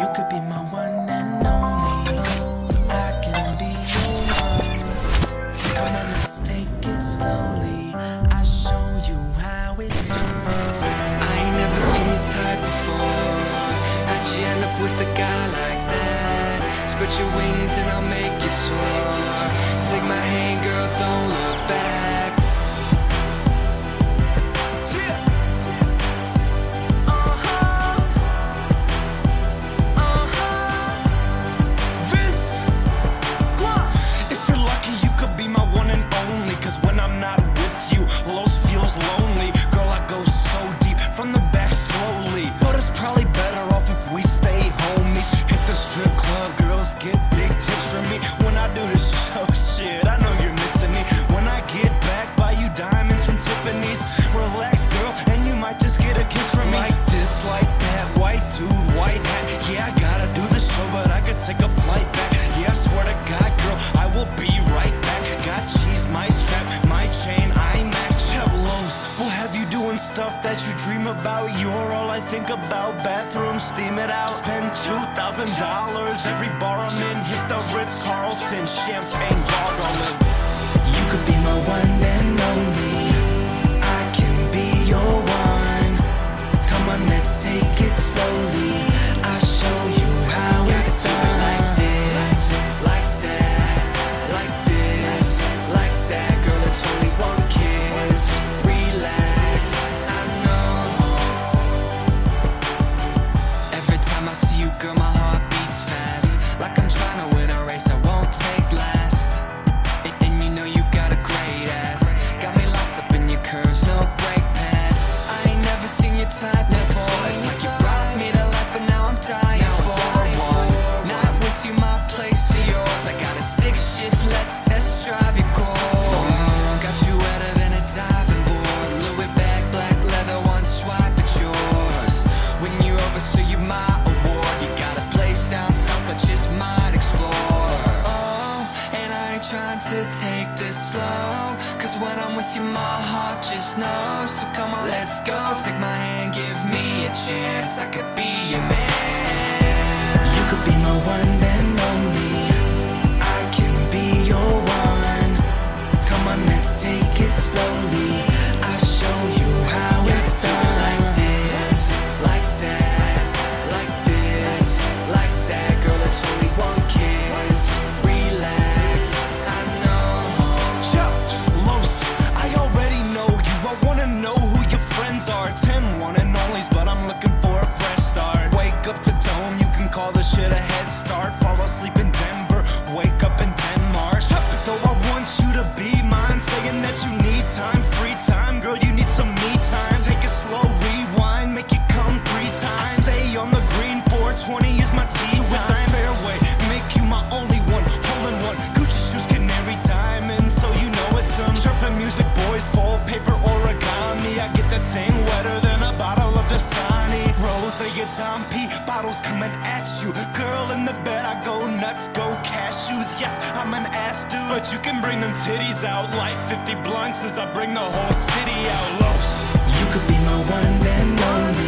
You could be my one and only. I can be your one. Come on, let's take it slowly. I'll show you how it's done. I ain't never seen your type before. How'd you end up with a guy like that? Spread your wings and I'll make you soar. Take my hand, girl, don't look back. When I'm not with you, Los feels lonely. Girl, I go so deep from the back slowly. But it's probably better off if we stay homies. Hit the strip club, girls get big tips from me. When I do this show, shit, I know you're missing me. When I get back, buy you diamonds from Tiffany's. Relax, girl, and you might just get a kiss from me. Like this, like that, white dude, white hat. Yeah, I gotta do the show, but I could take a flight back. Yeah, I swear to God, girl, I will be right back. Got cheese, my strap, my chain, IMAX, Chevlos. We'll have you doing stuff that you dream about. You're all I think about. Bathroom, steam it out. Spend $2,000 every bar I'm in. Hit the Ritz-Carlton, champagne gargling. You could be my one and only. I can be your one. Come on, let's take it slowly. I'll show you how it's done. Like this, like that, like this, like that. Girl, it's only one kiss. Relax, I know. Every time I see you, girl, my heart beats fast. Like I'm trying to win a race I won't take last. And you know you got a great ass. Got me lost up in your curves, no brake pads. I ain't never seen your type before. It's like you brought me to life, but now I'm dying for one. Not with you, my place or yours. I got a stick shift, let's test drive your course. Got you wetter than a diving board. Louis bag, black leather, one swipe at yours. When you're over, so you my award. You got a place down south, I just might explore. Oh, and I ain't trying to take this slow, cause when I'm with you, my heart just knows. So come on, let's go, take my hand, give me a chance. I could be your man. You could be my one and only. I can be your one. Come on, let's take it slowly. I'll show you how it's done. Like this, like that, like this, like that. Girl, it's only one kiss. Relax, I know. Los, I already know you. I wanna know who your friends are. 10 one and onlys, but I'm looking for a fresh start. Wake up to Dome, you can call this shit a head start. Fall asleep in Denver, wake up in Denmark. Though I want you to be mine, saying that you need time, free time. Girl, you need some me time. Take a slow rewind, make it come 3 times. I stay on the green, 420 is my tea time. With the fairway, make you my only one. Hole in one, Gucci shoes, canary diamonds, so you know it's surfing music, boys, full paper origami. I get the thing wetter than a bottle of Dasani. Rose of your Dom P, bottles coming at you. Girl in the bed, I go nuts, go cashews. Yes, I'm an ass dude, but you can bring them titties out. Like 50 blunts as I bring the whole city out. Los, you could be my one and only.